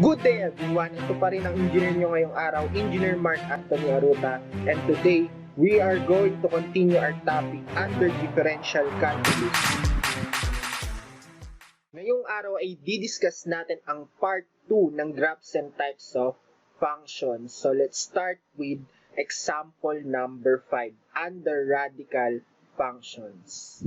Good day everyone! Ito pa rin ang engineer nyo ngayong araw, Engineer Mark Anthony Aruta. And today, we are going to continue our topic under Differential Calculus. Ngayong araw ay didiscuss natin ang part 2 ng graphs and types of functions. So let's start with example number 5 under radical functions.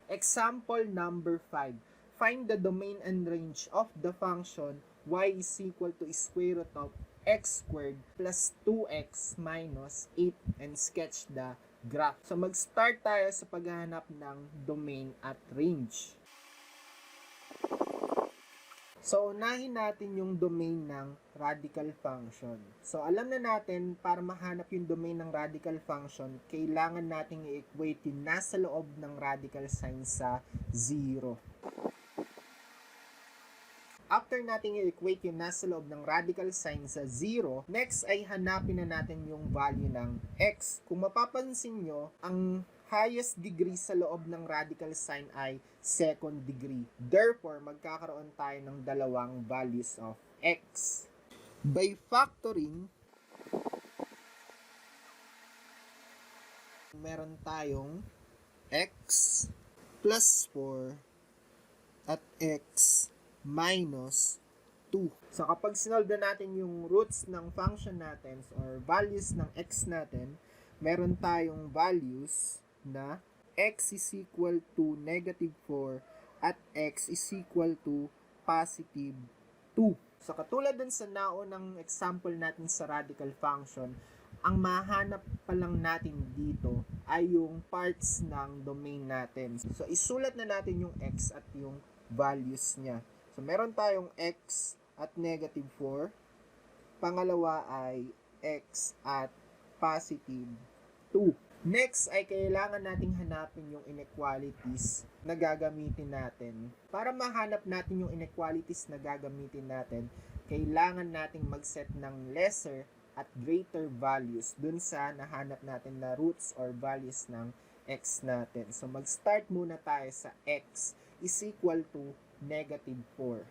Example number 5. Find the domain and range of the function y is equal to square root of x squared plus 2x minus 8 and sketch the graph. So mag-start tayo sa paghahanap ng domain at range. So unahin natin yung domain ng radical function. So alam na natin para mahanap yung domain ng radical function, kailangan nating i-equate yung nasa loob ng radical sign sa 0. After natin i-equate yung nasa loob ng radical sign sa 0, next ay hanapin na natin yung value ng x. Kung mapapansin nyo, ang highest degree sa loob ng radical sign ay second degree. Therefore, magkakaroon tayo ng dalawang values of x. By factoring, meron tayong x plus 4 at x minus 2. So kapag sinolve natin yung roots ng function natin or values ng x natin, meron tayong values na x is equal to negative 4 at x is equal to positive 2. So katulad dun sa naunang example natin sa radical function, ang mahanap pa lang natin dito ay yung parts ng domain natin. So isulat na natin yung x at yung values niya. So, meron tayong x at negative 4. Pangalawa ay x at positive 2. Next ay kailangan nating hanapin yung inequalities na gagamitin natin. Para mahanap natin yung inequalities na gagamitin natin, kailangan nating mag-set ng lesser at greater values dun sa nahanap natin na roots or values ng x natin. So, mag-start muna tayo sa x is equal to negative 4.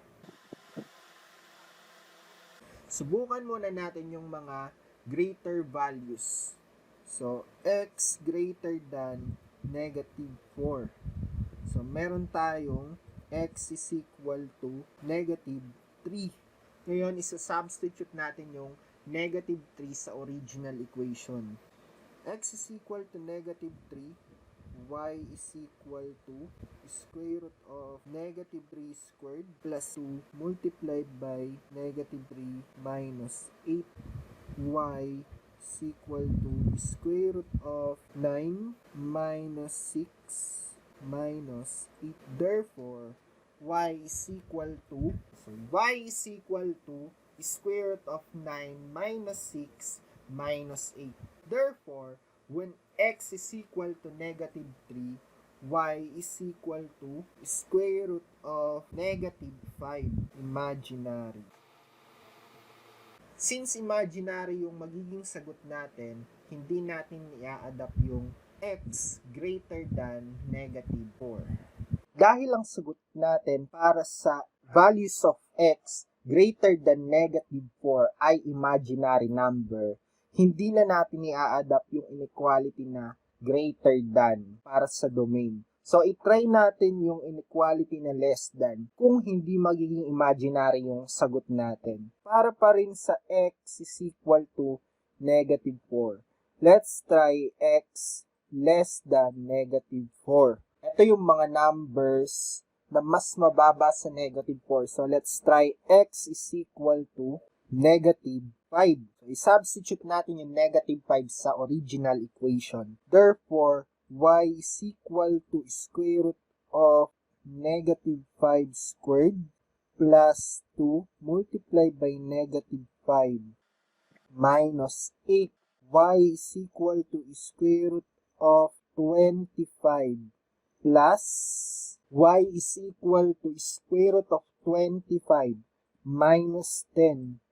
Subukan muna natin yung mga greater values. So, x greater than negative 4. So, meron tayong x is equal to negative 3. Ngayon, isa-substitute natin yung negative 3 sa original equation. X is equal to negative 3. Y is equal to square root of negative 3 squared plus 2 multiplied by negative 3 minus 8. Y is equal to square root of 9 minus 6 minus 8. Therefore, y is equal to square root of 9 minus 6 minus 8. Therefore, when x is equal to negative 3, y is equal to square root of negative 5, imaginary. Since imaginary yung magiging sagot natin, hindi natin i-adapt yung x greater than negative 4. Dahil ang sagot natin para sa values of x greater than negative 4 ay imaginary number, hindi na natin i-adapt yung inequality na greater than para sa domain. So, itry natin yung inequality na less than kung hindi magiging imaginary yung sagot natin. Para pa rin sa x is equal to negative 4. Let's try x less than negative 4. Ito yung mga numbers na mas mababa sa negative 4. So, let's try x is equal to negative 5. So, i-substitute natin yung negative 5 sa original equation. Therefore, y is equal to square root of negative 5 squared plus 2 multiplied by negative 5 minus 8. Y is equal to square root of 25 plus y is equal to square root of 25 minus 10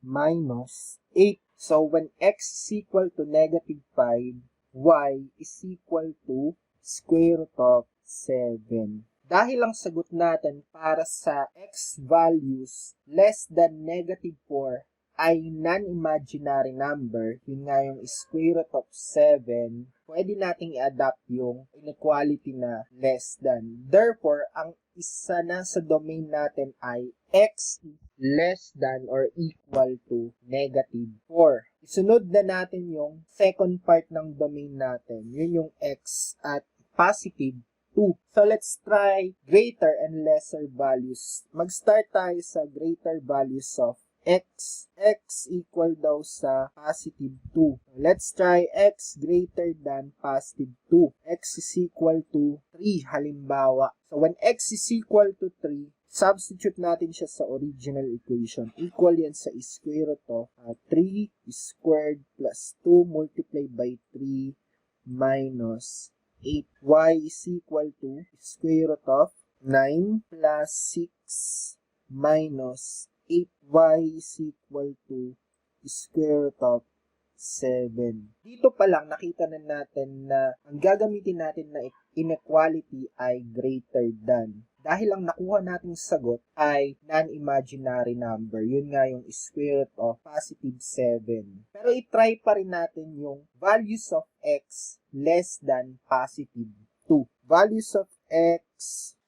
minus 8. So, when x is equal to negative 5, y is equal to square root of 7. Dahil ang sagot natin para sa x values less than -4 ay non-imaginary number, yun nga yung square root of 7, pwede nating i-adapt yung inequality na less than. Therefore, ang isa na sa domain natin ay x less than or equal to -4. Isunod na natin yung second part ng domain natin. Yun yung x at positive 2. So, let's try greater and lesser values. Mag-start tayo sa greater values of x. X equal daw sa positive 2. Let's try x greater than positive 2. X is equal to 3 halimbawa. So, when x is equal to 3, substitute natin siya sa original equation. Equal yan sa square root of 3 squared plus 2 multiplied by 3 minus 8. Y is equal to square root of 9 plus 6 minus 8. Y is equal to square root of 7. Dito pa lang nakita na natin na ang gagamitin natin na inequality ay greater than. Dahil ang nakuha nating sagot ay non-imaginary number. Yun nga yung square root of positive 7. Pero i-try pa rin natin yung values of x less than positive 2. Values of x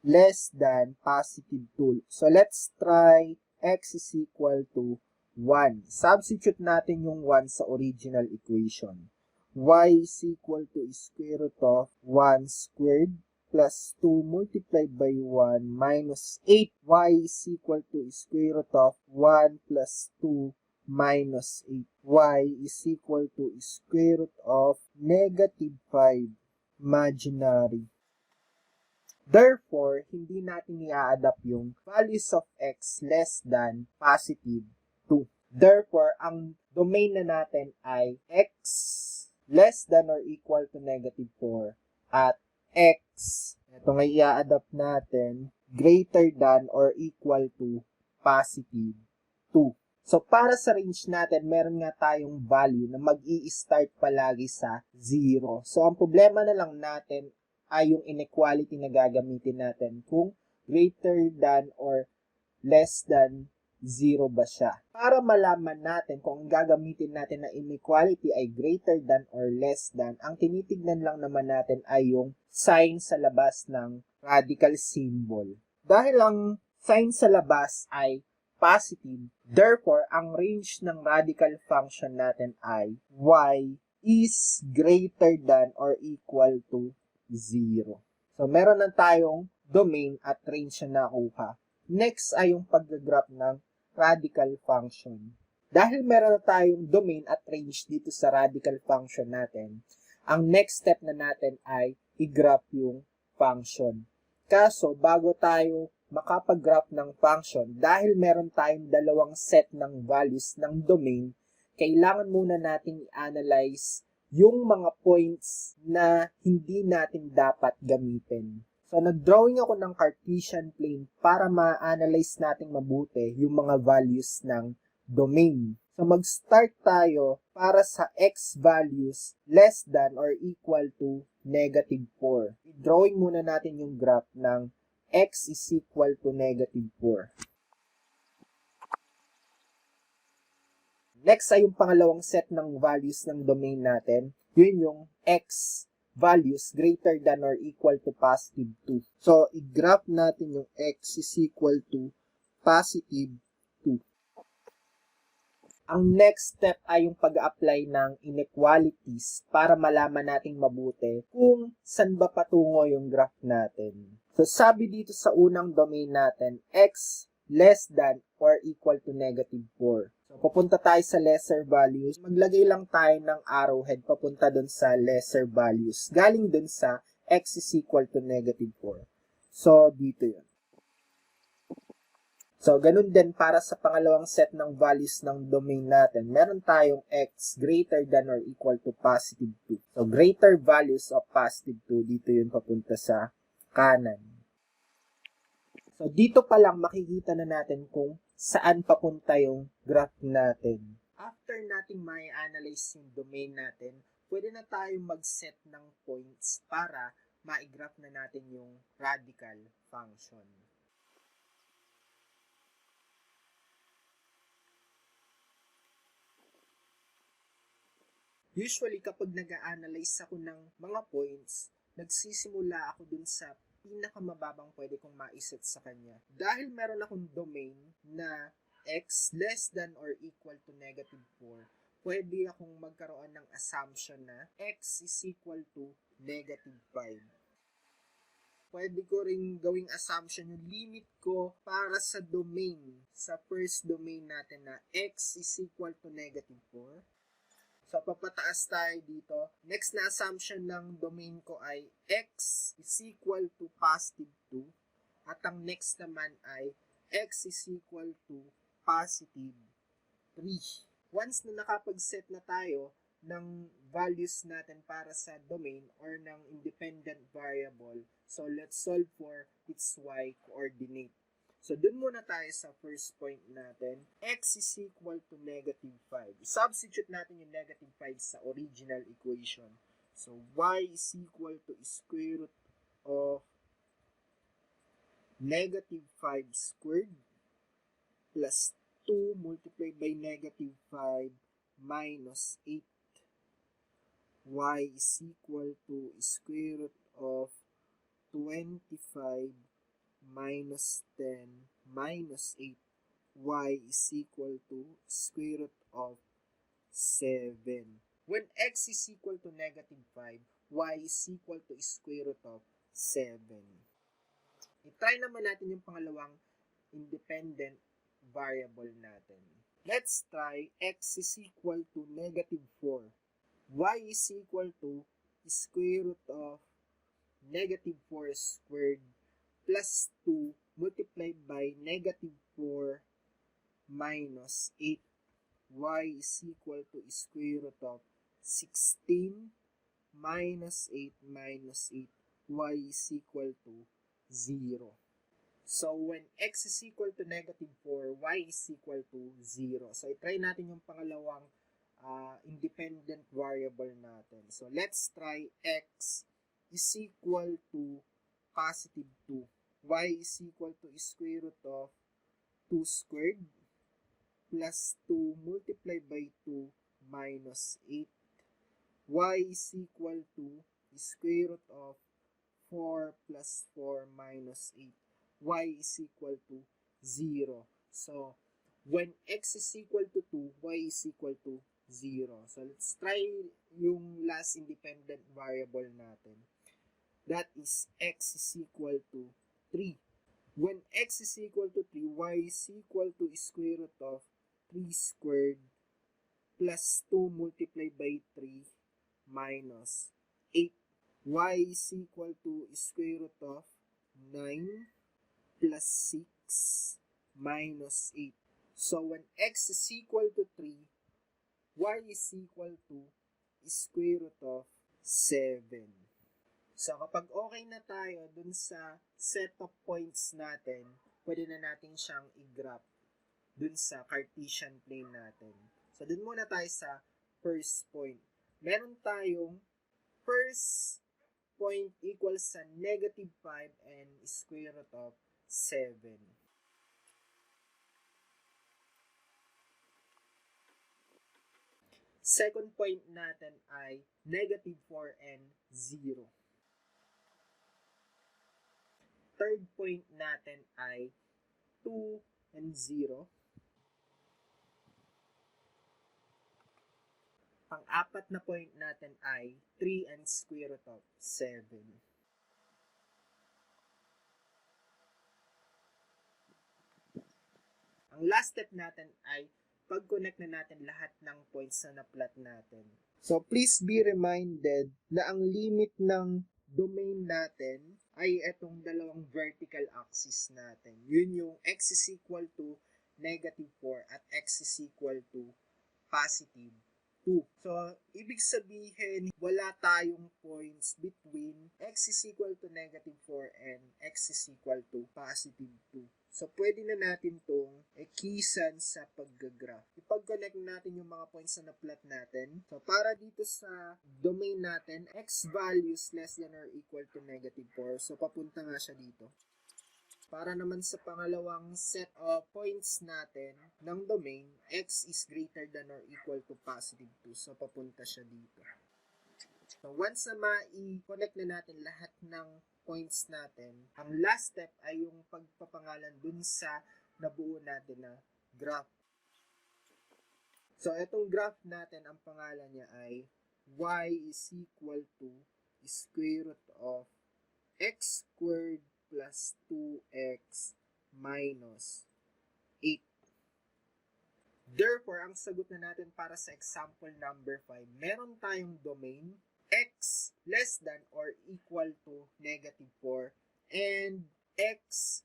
less than positive 2. So let's try x is equal to 1. Substitute natin yung 1 sa original equation. Y is equal to square root of 1 squared plus 2 multiplied by 1 minus 8. Y is equal to square root of 1 plus 2 minus 8. Y is equal to square root of -5 imaginary. Therefore, hindi natin i-adapt yung values of x less than positive 2. Therefore, ang domain na natin ay x less than or equal to -4 at x, ito nga i-adapt natin, greater than or equal to positive 2. So, para sa range natin, meron nga tayong value na mag-i-start palagi sa 0. So, ang problema na lang natin ay yung inequality na gagamitin natin kung greater than or less than 0 ba siya. Para malaman natin kung ang gagamitin natin na inequality ay greater than or less than, ang tinitignan lang naman natin ay yung sign sa labas ng radical symbol. Dahil ang sign sa labas ay positive, therefore, ang range ng radical function natin ay y is greater than or equal to 0. So, meron na tayong domain at range na nakuha. Next ay yung pag-graph ng radical function. Dahil meron na tayong domain at range dito sa radical function natin, ang next step na natin ay i-graph yung function. Kaso, bago tayo makapag-graph ng function, dahil meron tayong dalawang set ng values ng domain, kailangan muna natin i-analyze yung mga points na hindi natin dapat gamitin. So, nag-drawing ako ng Cartesian plane para ma-analyze natin mabuti yung mga values ng domain. So, mag-start tayo para sa x values less than or equal to -4. I-drawing muna natin yung graph ng x is equal to -4. Next ay yung pangalawang set ng values ng domain natin. Yun yung x values greater than or equal to positive 2. So, i-graph natin yung x is equal to positive 2. Ang next step ay yung pag-apply ng inequalities para malaman nating mabuti kung saan ba patungo yung graph natin. So, sabi dito sa unang domain natin, x less than or equal to -4. So, papunta tayo sa lesser values. Maglagay lang tayo ng arrowhead papunta dun sa lesser values. Galing dun sa x is equal to -4. So, dito yun. So, ganun din para sa pangalawang set ng values ng domain natin. Meron tayong x greater than or equal to positive 2. So, greater values of positive 2, dito yun papunta sa kanan. So, dito pa lang makikita na natin kung saan papunta yung graph natin. After nating mai-analyze yung domain natin, pwede na tayong mag-set ng points para ma-graph na natin yung radical function. Usually, kapag nag-a-analyze ako ng mga points, nagsisimula ako dun sa pinakamababang pwede kong maiset sa kanya. Dahil meron akong domain na x less than or equal to negative 4, pwede akong magkaroon ng assumption na x is equal to negative 5. Pwede ko ring gawing assumption yung limit ko para sa domain, sa first domain natin na x is equal to negative 4. So, papataas tayo dito. Next na assumption ng domain ko ay x is equal to positive 2. At ang next naman ay x is equal to positive 3. Once na nakapag-set na tayo ng values natin para sa domain or ng independent variable, so let's solve for its y coordinate. So, dun muna tayo sa first point natin. X is equal to negative 5. Substitute natin yung negative 5 sa original equation. So, y is equal to square root of negative 5 squared plus 2 multiplied by negative 5 minus 8. Y is equal to square root of 25 minus 10 minus 8. Y is equal to square root of 7. When x is equal to negative 5, y is equal to square root of 7. I-try naman natin yung pangalawang independent variable natin. Let's try x is equal to negative 4. Y is equal to square root of negative 4 squared plus 2 multiplied by negative 4 minus 8. Y is equal to square root of 16 minus 8 minus 8. Y is equal to 0. So, when x is equal to negative 4, y is equal to 0. So, i-try natin yung pangalawang independent variable natin. So, let's try x is equal to positive 2. Y is equal to square root of 2 squared plus 2 multiplied by 2 minus 8. Y is equal to square root of 4 plus 4 minus 8. Y is equal to 0. So, when x is equal to 2, y is equal to 0. So, let's try yung last independent variable natin. That is x is equal to 3. When x is equal to 3, y is equal to square root of 3 squared plus 2 multiplied by 3 minus 8. Y is equal to square root of 9 plus 6 minus 8. So, when x is equal to 3, y is equal to square root of 7. So, kapag okay na tayo dun sa set of points natin, pwede na natin siyang i-graph dun sa Cartesian plane natin. So, dun muna tayo sa first point. Meron tayong first point equals sa negative 5 and square root of 7. Second point natin ay negative 4 and 0. Third point natin ay 2 and 0. Pang-apat na point natin ay 3 and square root of 7. Ang last step natin ay pag-connect na natin lahat ng points na na-plot natin. So, please be reminded na ang limit ng domain natin ay itong dalawang vertical axis natin. Yun yung x is equal to negative 4 at x is equal to positive 2. So, ibig sabihin, wala tayong points between x is equal to negative 4 and x is equal to positive 2. So, pwede na natin itong ikisan sa pag-graph. pag-connect natin yung mga points na na-plot natin. So, para dito sa domain natin, x values less than or equal to negative 4. So, papunta nga siya dito. Para naman sa pangalawang set of points natin ng domain, x is greater than or equal to positive 2. So, papunta siya dito. So, once na ma-connect na natin lahat ng points natin, ang last step ay yung pagpapangalan dun sa nabuo natin na graph. So, itong graph natin, ang pangalan niya ay y is equal to square root of x squared plus 2x minus 8. Therefore, ang sagot na natin para sa example number 5, meron tayong domain x less than or equal to negative 4 and x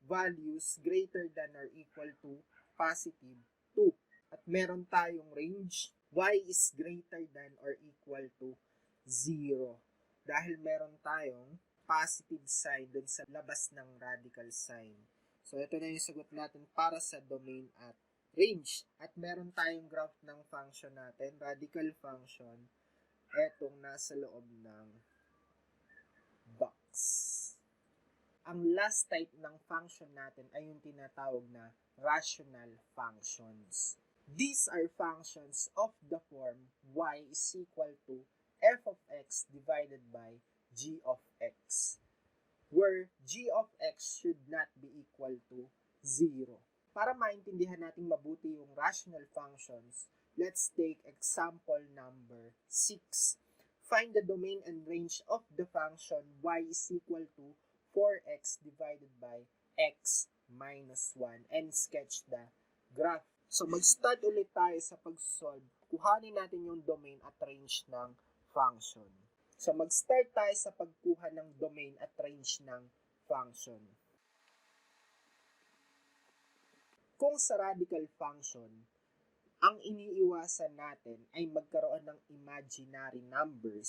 values greater than or equal to positive 2. At meron tayong range y is greater than or equal to 0. Dahil meron tayong positive sign dun sa labas ng radical sign. So, ito na yung sagot natin para sa domain at range. At meron tayong graph ng function natin, radical function, etong nasa loob ng box. Ang last type ng function natin ay yung tinatawag na rational functions. These are functions of the form y is equal to f of x divided by g of x, where g of x should not be equal to 0. Para maintindihan natin mabuti yung rational functions, let's take example number 6. Find the domain and range of the function y is equal to 4x divided by x minus 1 and sketch the graph. So, mag-start ulit tayo sa pag-solve. Kuhanin natin yung domain at range ng function. So, mag-start tayo sa pagkuha ng domain at range ng function. Kung sa radical function, ang iniiwasan natin ay magkaroon ng imaginary numbers.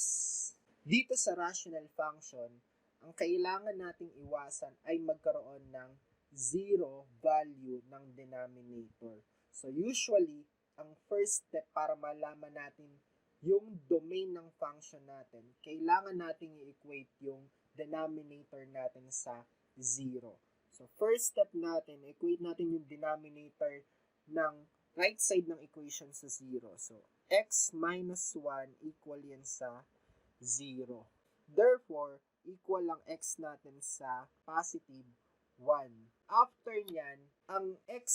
Dito sa rational function, ang kailangan nating iwasan ay magkaroon ng 0 value ng denominator. So, usually, ang first step para malaman natin yung domain ng function natin, kailangan natin i-equate yung denominator natin sa 0. So, first step natin, equate natin yung denominator ng right side ng equation sa 0. So, x minus 1 equal yan sa 0. Therefore, equal lang x natin sa positive 1. After nyan, ang x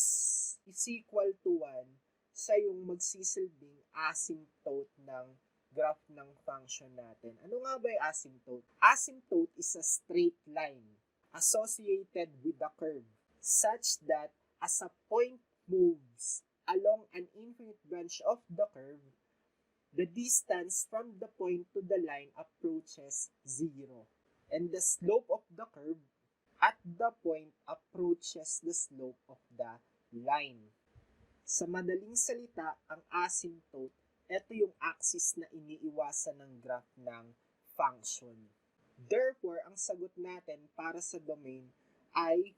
is equal to 1, siya yung magsisilbing asymptote ng graph ng function natin. Ano nga ba yung asymptote? Asymptote is a straight line associated with a curve such that as a point moves along an infinite branch of the curve, the distance from the point to the line approaches 0. And the slope of the curve at the point approaches the slope of the line. Sa madaling salita, ang asymptote, ito yung axis na iniiwasan ng graph ng function. Therefore, ang sagot natin para sa domain ay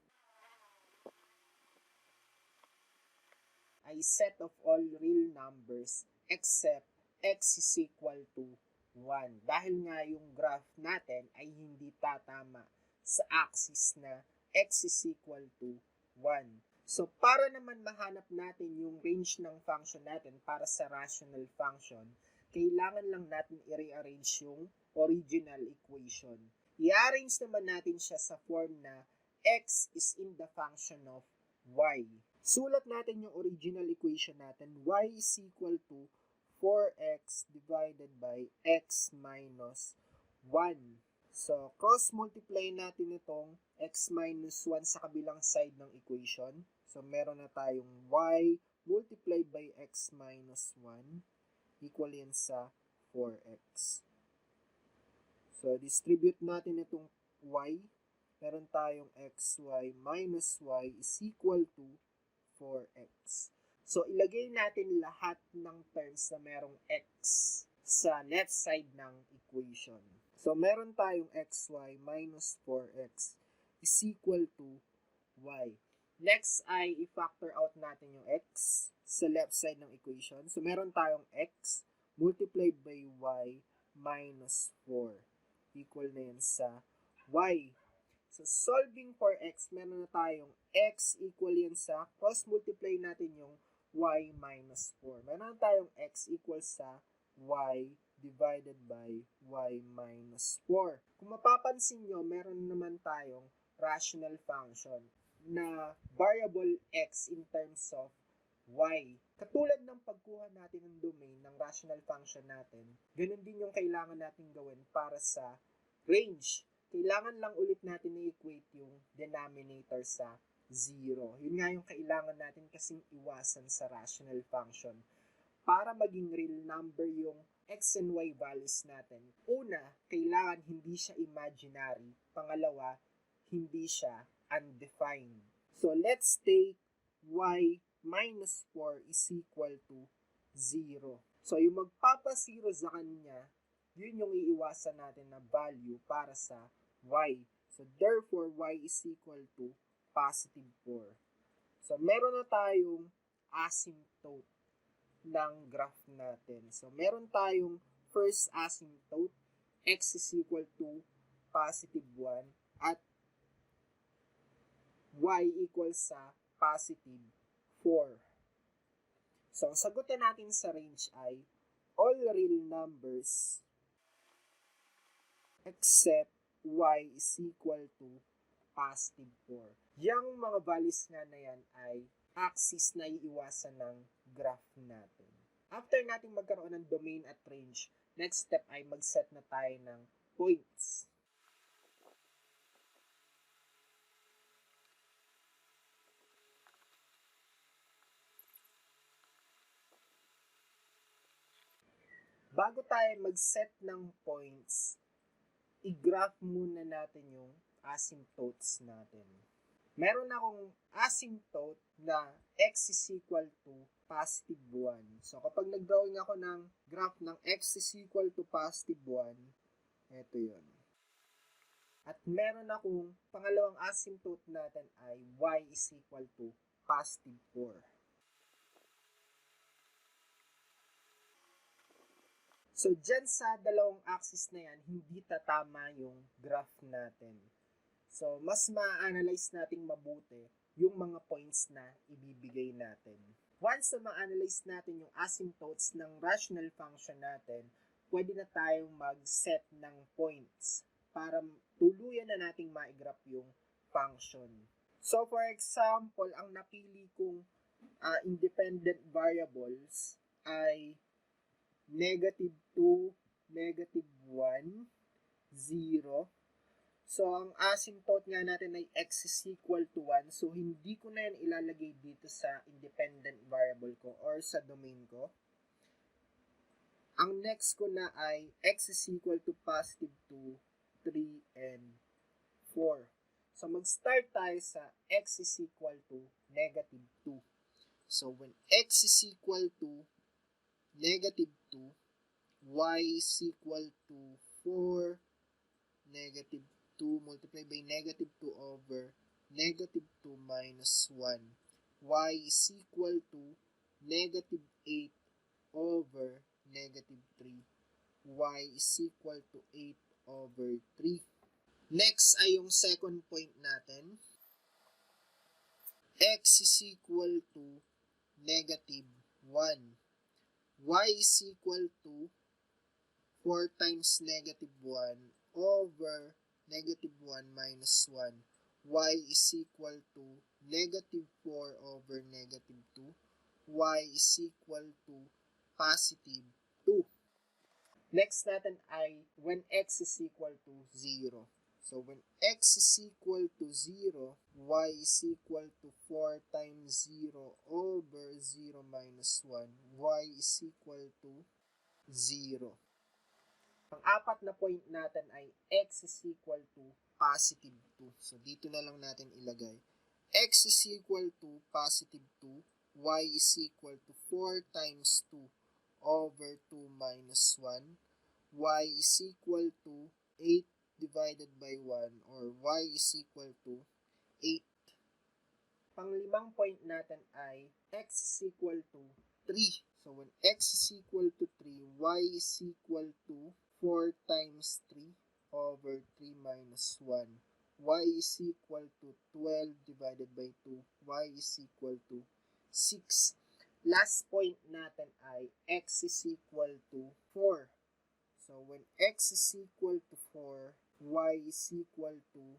set of all real numbers except x is equal to 1. Dahil nga yung graph natin ay hindi tatama sa axis na x is equal to 1. So, para naman mahanap natin yung range ng function natin para sa rational function, kailangan lang natin i-rearrange yung original equation. I-arrange naman natin siya sa form na x is in the function of y. Sulat natin yung original equation natin. Y is equal to 4x divided by x minus 1. So, cross-multiply natin itong x minus 1 sa kabilang side ng equation. So, meron na tayong y multiplied by x minus 1 equal yan sa 4x. So, distribute natin itong y. Meron tayong xy minus y is equal to 4x. So, ilagay natin lahat ng terms na merong x sa left side ng equation. So, meron tayong xy minus 4x is equal to y. Next ay i-factor out natin yung x sa left side ng equation. So, meron tayong x multiplied by y minus 4. Equal na yun sa y. So, solving for x, meron na tayong x equal yan sa cross-multiply natin yung y minus 4. Meron na tayong x equal sa y divided by y minus 4. Kung mapapansin nyo, meron naman tayong rational function na variable x in terms of y. Katulad ng pagkuha natin ng domain ng rational function natin, ganun din yung kailangan natin gawin para sa range. Kailangan lang ulit natin i-equate yung denominator sa 0. Yun nga yung kailangan natin kasing iwasan sa rational function para maging real number yung x and y values natin. Una, kailangan hindi siya imaginary. Pangalawa, hindi siya undefined. So, let's take y minus 4 is equal to 0. So, yung magpapa-0 sa kanya, yun yung iiwasan natin na value para sa y. So, therefore, y is equal to positive 4. So, meron na tayong asymptote ng graph natin. So, meron tayong first asymptote, x is equal to positive 1 at y equals sa positive 4. So, ang sagutan natin sa range ay all real numbers except y is equal to positive 4. Yang mga values nga na yan ay axis na iiwasan ng graph natin. After natin magkaroon ng domain at range, next step ay mag-set na tayo ng points. Bago tayo mag-set ng points, i-graph muna natin yung asymptotes natin. Meron akong asymptote na x is equal to positive 1. So, kapag nag-drawing ako ng graph ng x is equal to positive 1, ito yun. At meron akong pangalawang asymptote natin ay y is equal to positive 4. So, dyan sa dalawang axis na yan, hindi tatama yung graph natin. So, mas ma-analyze natin mabuti yung mga points na ibibigay natin. Once na ma-analyze natin yung asymptotes ng rational function natin, pwede na tayong mag-set ng points para tuluyan na nating ma-graph yung function. So, for example, ang napili kong independent variables ay negative 2, negative 1, 0. So, ang asymptote nga natin ay x is equal to 1. So, hindi ko na yan ilalagay dito sa independent variable ko or sa domain ko. Ang next ko na ay x is equal to positive 2, 3, and 4. So, mag-start tayo sa x is equal to negative 2. So, when x is equal to negative 2, y is equal to 4, negative 2 multiplied by negative 2 over negative 2 minus 1. Y is equal to negative 8 over negative 3. Y is equal to 8 over 3. Next ay yung second point natin. X is equal to negative 1. Y is equal to 4 times negative 1 over negative 1 minus 1. Y is equal to negative 4 over negative 2. Y is equal to positive 2. Next natin ay when x is equal to 0. So when x is equal to 0, y is equal to 4 times 0 over 0 minus 1. Y is equal to 0. Ang apat na point natin ay x is equal to positive 2. So, dito na lang natin ilagay. X is equal to positive 2. Y is equal to 4 times 2 over 2 minus 1. Y is equal to 8 divided by 1 or y is equal to 8. Panglimang point natin ay x is equal to 3. So when x is equal to 3, y is equal to 4 times 3 over 3 minus 1. Y is equal to 12 divided by 2. Y is equal to 6. Last point natin ay x is equal to 4. So when x is equal to 4, y is equal to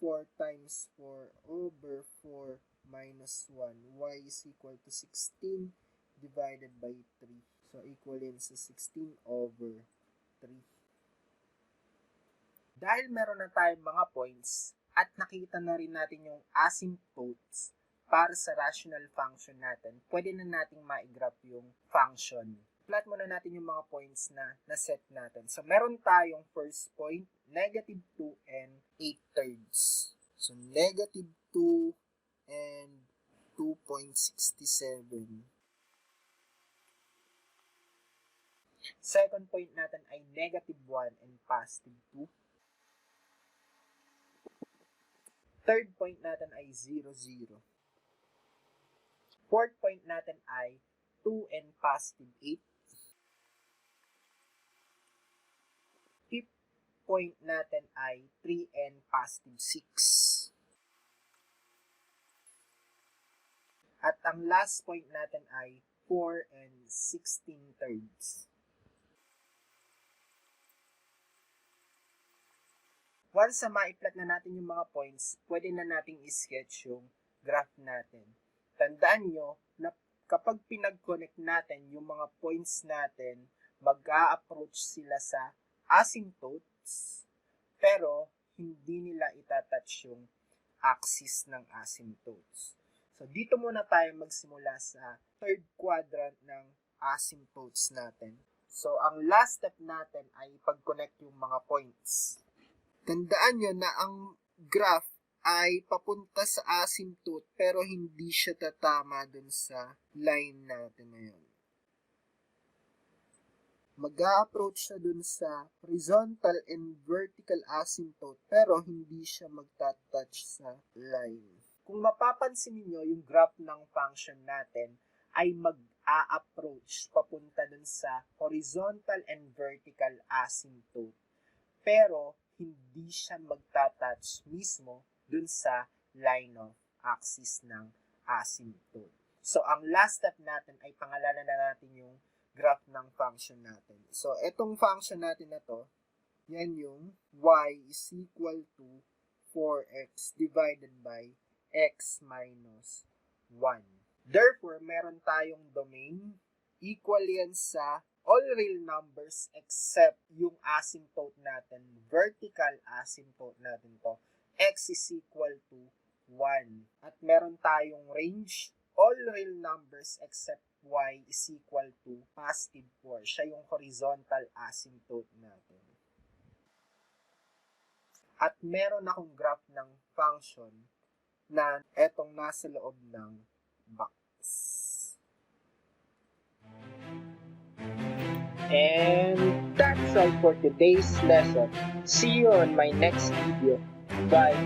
4 times 4 over 4 minus 1. Y is equal to 16 divided by 3. So equal yun sa 16 over 3. Dahil meron na tayong mga points at nakita na rin natin yung asymptotes para sa rational function natin, pwede na nating ma-graph yung function. Plot muna natin yung mga points na na-set natin. So, meron tayong first point, negative 2 and 8/3. So, negative 2 and 2.67. Second point natin ay negative 1 and positive 2. Third point natin ay 0, 0. Fourth point natin ay 2 and positive 8. Fifth point natin ay 3 and positive 6. At ang last point natin ay 4 and 16/3. Once na maiplat na natin yung mga points, pwede na nating i-sketch yung graph natin. Tandaan nyo na kapag pinag-connect natin yung mga points natin, mag-a-approach sila sa asymptotes, pero hindi nila itatouch yung axis ng asymptotes. So, dito muna tayo magsimula sa third quadrant ng asymptotes natin. So, ang last step natin ay ipag-connect yung mga points. Tandaan nyo na ang graph ay papunta sa asymptote pero hindi siya tatama dun sa line natin na yun. Mag-a-approach siya dun sa horizontal and vertical asymptote pero hindi siya magta-touch sa line. Kung mapapansin niyo yung graph ng function natin ay mag-a-approach papunta dun sa horizontal and vertical asymptote pero hindi siya magta-touch mismo dun sa line of axis ng asymptote. So, ang last step natin ay pangalanan na natin yung graph ng function natin. So, etong function natin na to, yan yung y is equal to 4x divided by x minus 1. Therefore, meron tayong domain equal yan sa all real numbers except yung asymptote natin, vertical asymptote natin to, x is equal to 1. At meron tayong range, all real numbers except y is equal to positive 4. Siya yung horizontal asymptote natin. At meron akong graph ng function na etong nasa loob ng box. And that's all for today's lesson. See you on my next video. Bye!